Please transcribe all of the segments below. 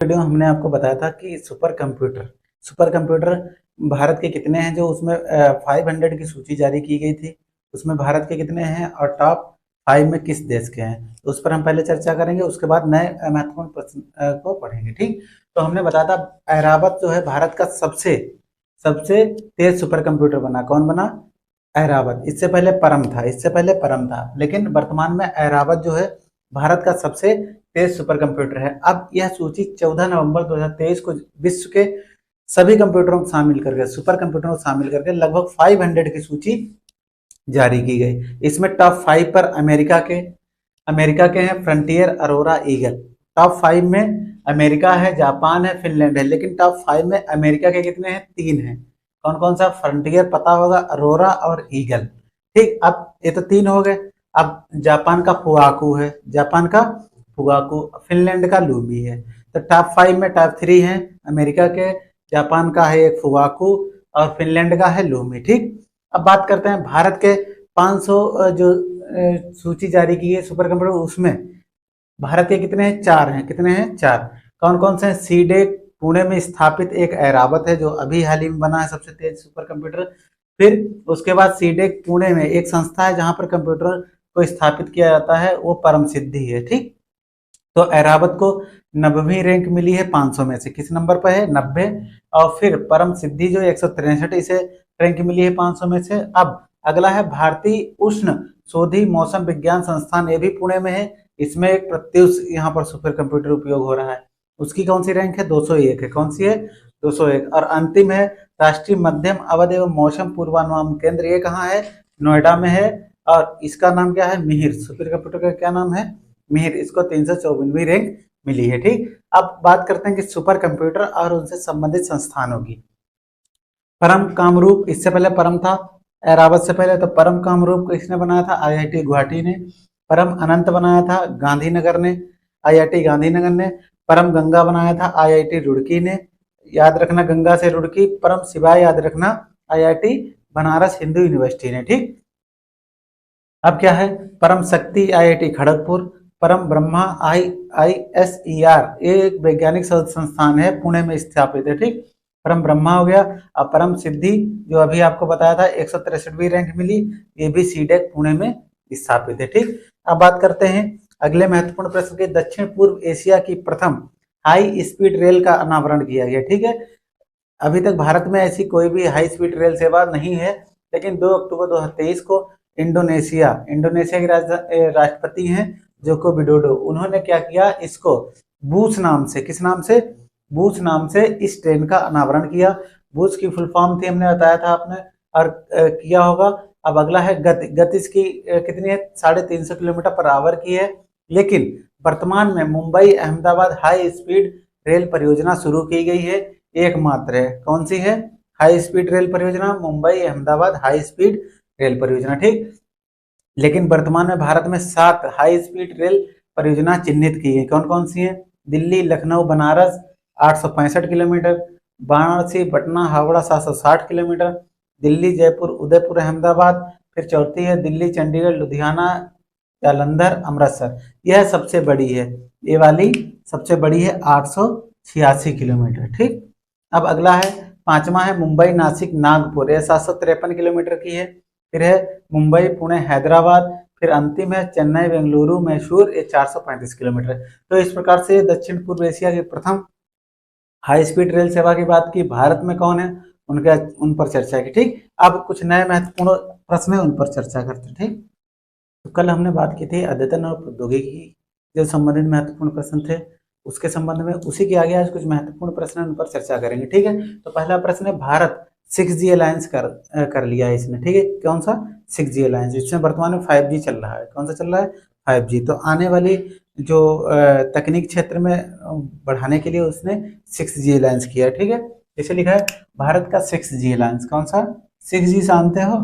Video हमने आपको बताया था कि सुपर कंप्यूटर भारत के कितने हैं, जो उसमें 500 की सूची जारी की गई थी, उसमें भारत के कितने हैं और टॉप 5 में किस देश के हैं, तो उस पर हम पहले चर्चा करेंगे। उसके बाद नए महत्वपूर्ण प्रश्न को पढ़ेंगे। ठीक, तो हमने बताया था ऐरावत जो है भारत का सबसे सबसे तेज सुपर कंप्यूटर बना। कौन बना? ऐरावत। इससे पहले परम था, लेकिन वर्तमान में ऐरावत जो है भारत का सबसे तेज सुपर कंप्यूटर है। अब यह सूची 14 नवंबर 2023 को विश्व के सभी कंप्यूटरों को शामिल करके, सुपर कंप्यूटरों को शामिल करके लगभग 500 की सूची जारी की गई। इसमें टॉप 5 पर अमेरिका के हैं फ्रंटियर, अरोरा, ईगल। टॉप 5 में अमेरिका है, जापान है, फिनलैंड है, लेकिन टॉप 5 में अमेरिका के कितने हैं? 3 हैं। कौन कौन सा? फ्रंटियर पता होगा, अरोरा और ईगल। ठीक, अब ये तो 3 हो गए। अब जापान का फुगाकू, फिनलैंड का लूमी है। तो टॉप 5 में टॉप 3 हैं अमेरिका के, जापान का है एक फुगाकू और फिनलैंड का है लूमी। ठीक, अब बात करते हैं भारत के 500 जो सूची जारी की है सुपर कंप्यूटर, उसमें भारत के कितने हैं? 4 हैं। कितने हैं? 4। कौन कौन से हैं? सीडेक पुणे में स्थापित एक ऐरावत है, जो अभी हाल ही में बना है सबसे तेज सुपर कंप्यूटर। फिर उसके बाद सीडेक पुणे में एक संस्था है जहां पर कंप्यूटर को स्थापित किया जाता है, वो परम सिद्धि है। ठीक, तो ऐरावत को 90वीं रैंक मिली है 500 में से। किस नंबर पर है? 90। और फिर परम सिद्धि जो 163, इसे रैंक मिली है 500 में से। अब अगला है भारतीय उष्ण शोधी मौसम विज्ञान संस्थान, ये भी पुणे में है। इसमें एक प्रत्युष यहाँ पर सुपर कंप्यूटर उपयोग हो रहा है। उसकी कौन सी रैंक है? 201 है। कौन सी है? 201। और अंतिम है राष्ट्रीय मध्यम अवधि एवं मौसम पूर्वानुमान केंद्र, ये कहाँ है? नोएडा में है। और इसका नाम क्या है? मिहिर। सुपर कंप्यूटर का क्या नाम है? मिहिर। इसको 354वीं रैंक मिली है। ठीक, अब बात करते हैं कि सुपर कंप्यूटर और उनसे संबंधित संस्थानों की। परम कामरूप, इससे पहले परम था ऐरावत से पहले, तो परम कामरूप को इसने बनाया था आईआईटी गुवाहाटी ने। परम अनंत बनाया था गांधीनगर ने, आईआईटी गांधीनगर ने। परम गंगा बनाया था आईआईटी रुड़की ने, याद रखना गंगा से रुड़की। परम शिवाय याद रखना आईआईटी बनारस हिंदू यूनिवर्सिटी ने। ठीक, अब क्या है? परम शक्ति आईआईटी खड़गपुर। परम ब्रह्मा आईआईएसईआर, ये एक वैज्ञानिक संस्थान है, पुणे में स्थापित है। ठीक, परम ब्रह्मा हो गया। अब परम सिद्धि जो अभी आपको बताया था 163वीं रैंक मिली, ये भी सीडेक पुणे में स्थापित है। ठीक, अब बात करते हैं अगले महत्वपूर्ण प्रश्न के। दक्षिण पूर्व एशिया की प्रथम हाई स्पीड रेल का अनावरण किया गया। ठीक है, अभी तक भारत में ऐसी कोई भी हाई स्पीड रेल सेवा नहीं है, लेकिन 2 अक्टूबर 2023 को इंडोनेशिया के राष्ट्रपति हैं जोको विडोडो, उन्होंने क्या किया? इसको बूच नाम से, किस नाम से? बूच नाम से इस ट्रेन का अनावरण किया। बूच की फुल फॉर्म थी, हमने बताया था आपने, और किया होगा। अब अगला है गति। गति इसकी कितनी है? 350 किलोमीटर पर आवर की है। लेकिन वर्तमान में Mumbai Ahmedabad high speed rail परियोजना शुरू की गई है, एकमात्र है। कौन सी है? हाई स्पीड रेल परियोजना, Mumbai Ahmedabad high speed rail परियोजना। ठीक, लेकिन वर्तमान में भारत में 7 हाई स्पीड रेल परियोजना चिन्हित की है। कौन कौन सी है? दिल्ली लखनऊ बनारस 865 किलोमीटर, वाराणसी पटना हावड़ा 760 किलोमीटर, दिल्ली जयपुर उदयपुर अहमदाबाद, फिर चौथी है दिल्ली चंडीगढ़ लुधियाना जालंधर अमृतसर, यह सबसे बड़ी है। ये वाली सबसे बड़ी है 886 किलोमीटर। ठीक, अब अगला है 5वां है मुंबई नासिक नागपुर, यह 753 किलोमीटर की है। फिर है मुंबई पुणे हैदराबाद, फिर अंतिम है चेन्नई बेंगलुरु मैसूर, ये 435 किलोमीटर। तो इस प्रकार से दक्षिण पूर्व एशिया की प्रथम हाई स्पीड रेल सेवा की बात की। भारत में कौन है? उन पर चर्चा की। ठीक, अब कुछ नए महत्वपूर्ण प्रश्न है, उन पर चर्चा करते हैं। ठीक, तो कल हमने बात की थी अद्यतन और प्रौद्योगिकी जो संबंधित महत्वपूर्ण प्रश्न थे, उसके संबंध में उसी के आगे आज कुछ महत्वपूर्ण प्रश्न उन पर चर्चा करेंगे। ठीक है, तो पहला प्रश्न है भारत 6G अलायंस कर लिया है इसने। ठीक है, कौन सा? 6G alliance. इसमें वर्तमान में 5G चल रहा है। कौन सा चल रहा है? 5G। तो आने वाली जो तकनीक क्षेत्र में बढ़ाने के लिए उसने 6G अलायंस किया है। ठीक है, इसे लिखा है भारत का 6G अलायंस। कौन सा? 6G जानते हो?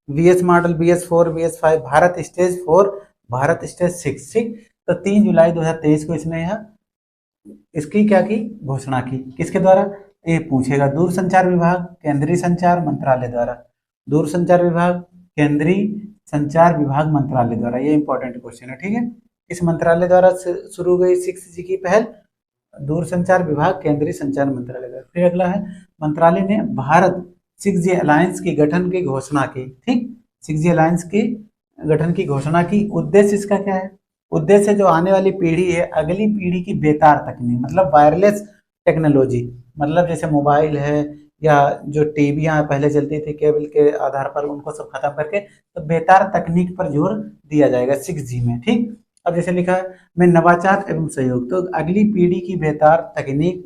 VS model, VS4, VS5, Bharat stage 4, Bharat stage 6। ठीक, तो 3 जुलाई 2023 को इसने यह इसकी क्या की? घोषणा की। किसके द्वारा? ये पूछेगा। दूरसंचार विभाग केंद्रीय संचार मंत्रालय द्वारा, दूरसंचार विभाग केंद्रीय संचार विभाग मंत्रालय द्वारा, ये इंपॉर्टेंट क्वेश्चन है। ठीक है, इस मंत्रालय द्वारा शुरू हुई 6G की पहल दूरसंचार विभाग केंद्रीय संचार मंत्रालय का। फिर अगला है, मंत्रालय ने भारत 6G अलायंस की गठन की घोषणा की। ठीक, 6G अलायंस की गठन की घोषणा की। उद्देश्य इसका क्या है? उद्देश्य जो आने वाली पीढ़ी है, अगली पीढ़ी की बेतार तकनीक, मतलब वायरलेस टेक्नोलॉजी, मतलब जैसे मोबाइल है या जो टीवियां पहले चलती थी केबल के आधार पर, उनको सब खत्म करके तो बेतार तकनीक पर जोर दिया जाएगा 6G में। ठीक, अब जैसे लिखा है में नवाचार एवं सहयोग, तो अगली पीढ़ी की बेतार तकनीक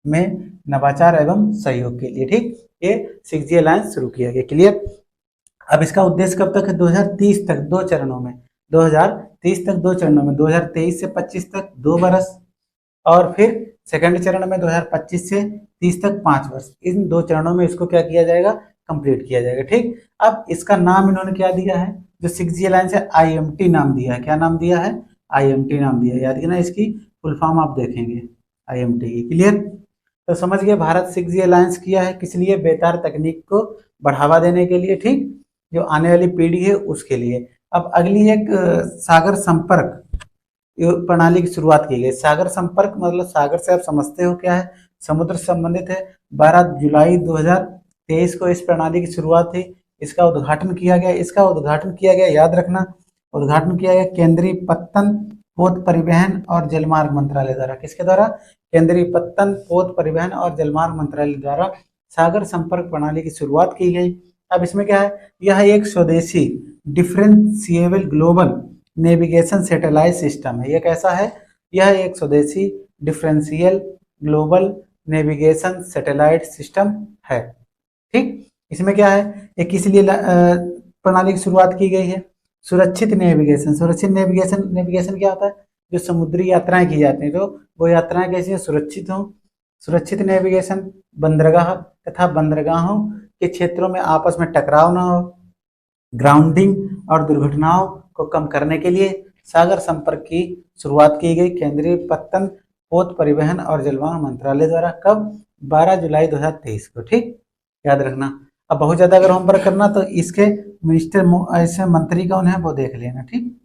में नवाचार एवं सहयोग के लिए, ठीक, ये 6G अलायंस शुरू किया गया। क्लियर? अब इसका उद्देश्य कब तक है? 2030 तक, 2 चरणों में। 2030 तक 2 चरणों में, 2023 से 25 तक 2 बरस, और फिर सेकंड चरण में 2025 से 30 तक 5 वर्ष। इन 2 चरणों में इसको क्या किया जाएगा? कंप्लीट किया जाएगा। ठीक, अब इसका नाम इन्होंने क्या दिया है? जो 6G अलायंस है, IMT नाम दिया है। क्या नाम दिया है? IMT नाम दिया है। याद रखना, इसकी फुल फॉर्म आप देखेंगे IMT की। क्लियर? तो समझ गए, भारत 6G अलायंस किया है किस लिए? बेतार तकनीक को बढ़ावा देने के लिए, ठीक, जो आने वाली पीढ़ी है उसके लिए। अब अगली एक सागर संपर्क प्रणाली की शुरुआत की गई। सागर संपर्क मतलब सागर से आप समझते हो क्या है? समुद्र से संबंधित है। 12 जुलाई 2023 को इस प्रणाली की शुरुआत थी। इसका उद्घाटन किया गया। इसका उद्घाटन किया गया, याद रखना, उद्घाटन किया गया केंद्रीय पत्तन, पोत परिवहन और जलमार्ग मंत्रालय द्वारा। किसके द्वारा? केंद्रीय पत्तन, पोत परिवहन और जलमार्ग मंत्रालय द्वारा सागर संपर्क प्रणाली की शुरुआत की गई। अब इसमें क्या है? यह एक स्वदेशी differentiable global navigation satellite system है। यह कैसा है? यह एक स्वदेशी differential global navigation satellite system है। ठीक, इसमें क्या है? ये किस लिए प्रणाली की शुरुआत की गई है? सुरक्षित नेविगेशन। सुरक्षित नेविगेशन, नेविगेशन क्या होता है? जो समुद्री यात्राएं की जाती हैं, तो वो यात्राएं कैसी सुरक्षित हों। सुरक्षित नेविगेशन बंदरगाह तथा बंदरगाहों के क्षेत्रों में आपस में टकराव न हो, ग्राउंडिंग और दुर्घटनाओं को कम करने के लिए सागर संपर्क की शुरुआत की गई केंद्रीय पत्तन, पोत परिवहन और जलमार्ग मंत्रालय द्वारा। कब? 12 जुलाई 2023 को। ठीक, याद रखना। अब बहुत ज्यादा अगर होमवर्क करना तो इसके मिनिस्टर, ऐसे मंत्री कौन है वो देख लेना। ठीक,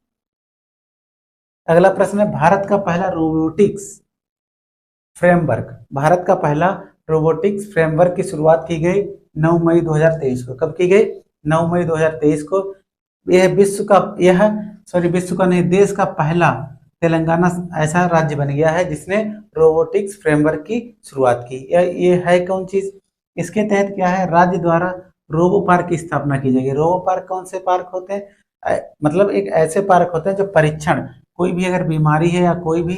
अगला प्रश्न है, भारत का पहला रोबोटिक्स फ्रेमवर्क। भारत का पहला रोबोटिक्स फ्रेमवर्क की शुरुआत की गई 9 मई 2023 को। कब की गई? 9 मई 2023 को। विश्व का नहीं, देश का पहला तेलंगाना ऐसा राज्य बन गया है जिसने रोबोटिक्स फ्रेमवर्क की शुरुआत की। ये है कौन चीज? इसके तहत क्या है? राज्य द्वारा रोबो पार्क की स्थापना की जाएगी। रोबो पार्क कौन से पार्क होते हैं? मतलब एक ऐसे पार्क होते हैं जो परीक्षण, कोई भी अगर बीमारी है या कोई भी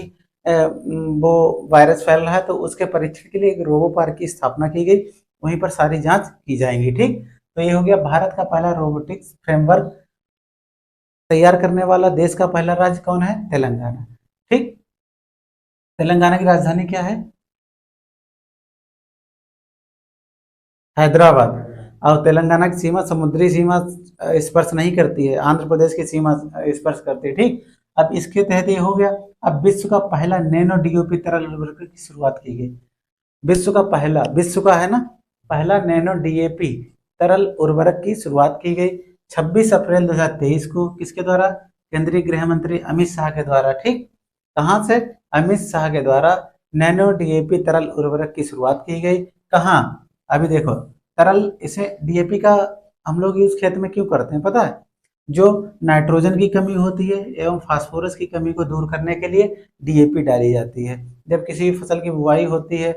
वो वायरस फैल रहा है तो उसके परीक्षण के लिए एक रोबो पार्क की स्थापना की गई। वहीं पर सारी जांच की जाएंगी। ठीक, तो ये हो गया भारत का पहला रोबोटिक्स फ्रेमवर्क तैयार करने वाला देश का पहला राज्य कौन है? तेलंगाना। ठीक, तेलंगाना की राजधानी क्या है? हैदराबाद। और तेलंगाना की सीमा समुद्री सीमा स्पर्श नहीं करती है, आंध्र प्रदेश की सीमा स्पर्श करती है। ठीक, अब इसके तहत ये हो गया। अब विश्व का पहला नैनो डीओपी तरल उर्वरक की शुरुआत की गई। विश्व का पहला, विश्व का है ना, पहला नैनो डीएपी तरल उर्वरक की शुरुआत की गई 26 अप्रैल 2023 को। किसके द्वारा? केंद्रीय गृह मंत्री अमित शाह के द्वारा। ठीक, कहां से? अमित शाह के द्वारा नैनो डीएपी तरल उर्वरक की शुरुआत की गई। कहां? अभी देखो, तरल, इसे डीएपी का हम लोग यूज खेत में क्यों करते हैं पता है? जो नाइट्रोजन की कमी होती है एवं फास्फोरस की कमी को दूर करने के लिए डीएपी डाली जाती है। जब किसी फसल की बुआई होती है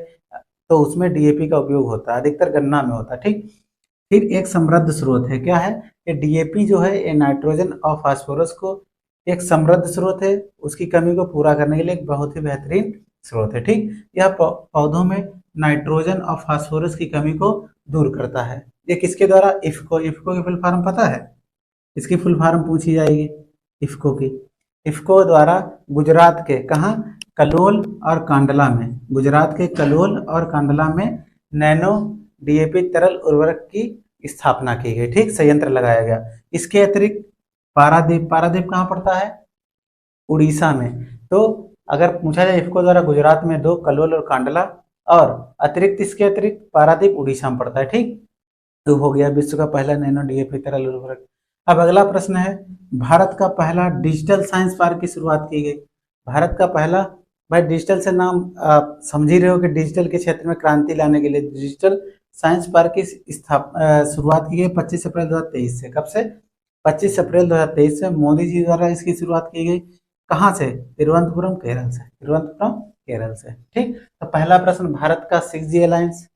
तो उसमें डीएपी का उपयोग होता है, अधिकतर गन्ना में होता है। ठीक, फिर एक समृद्ध स्रोत है। क्या है? ये डीएपी जो है ये नाइट्रोजन और फास्फोरस को एक समृद्ध स्रोत है, उसकी कमी को पूरा करने के लिए एक बहुत ही बेहतरीन स्रोत है। ठीक, यह पौधों में नाइट्रोजन और फास्फोरस की कमी को दूर करता है। ये किसके द्वारा? इफ्को। इफ्को की फुल फॉर्म पता है? इसकी फुल फॉर्म पूछी जाएगी इफ्को की। इफ्को द्वारा गुजरात के कहाँ? कलोल और कांडला में, गुजरात के कलोल और कांडला में नैनो डीएपी तरल उर्वरक की स्थापना की गई। ठीक, संयंत्र लगाया गया। इसके अतिरिक्त पारादीप, पारादीप कहाँ पड़ता है? उड़ीसा में। तो अगर पूछा जाए इफ्को द्वारा गुजरात में 2, कलोल और कांडला, और अतिरिक्त इसके अतिरिक्त पारादीप उड़ीसा में पड़ता है। ठीक, तो हो गया विश्व का पहला नैनो डीएपी तरल उर्वरक। अब अगला प्रश्न है, भारत का पहला डिजिटल साइंस पार्क की शुरुआत की गई। भारत का पहला भाई डिजिटल से नाम आप समझ ही रहे हो कि डिजिटल के क्षेत्र में क्रांति लाने के लिए डिजिटल साइंस पार्क की शुरुआत की गई 25 अप्रैल 2023 से। कब से? 25 अप्रैल 2023 से मोदी जी द्वारा इसकी शुरुआत की गई। कहाँ से? तिरुवनंतपुरम केरल से। तिरुवनंतपुरम केरल से। ठीक, तो पहला प्रश्न, भारत का 6G अलायंस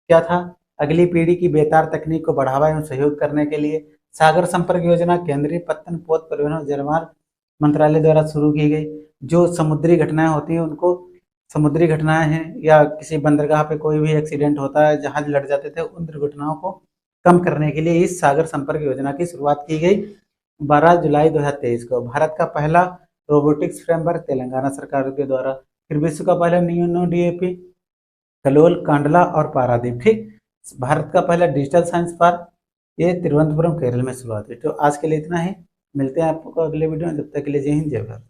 क्या था? अगली पीढ़ी की बेतार तकनीक को बढ़ावा एवं सहयोग करने के लिए सागर संपर्क योजना केंद्रीय पत्तन पोत परिवहन और जलमार्ग मंत्रालय द्वारा शुरू की गई। जो समुद्री घटनाएं होती हैं उनको, समुद्री घटनाएं हैं या किसी बंदरगाह पे कोई भी एक्सीडेंट होता है, जहाज लड़ जाते थे, उन दुर्घटनाओं को कम करने के लिए इस सागर संपर्क योजना की शुरुआत की गई 12 जुलाई 2023 को। भारत का पहला रोबोटिक्स फ्रेमवर्क तेलंगाना सरकार के द्वारा। फिर विश्व का पहला न्यूनो डीएपी कलोल, कांडला और पारादीप। ठीक, भारत का पहला डिजिटल साइंस पार्क ये तिरुवनंतपुरम केरल में शुरुआत हुई। तो आज के लिए इतना ही, मिलते हैं आपको अगले वीडियो में, जब तक के लिए जय हिंद जय भारत।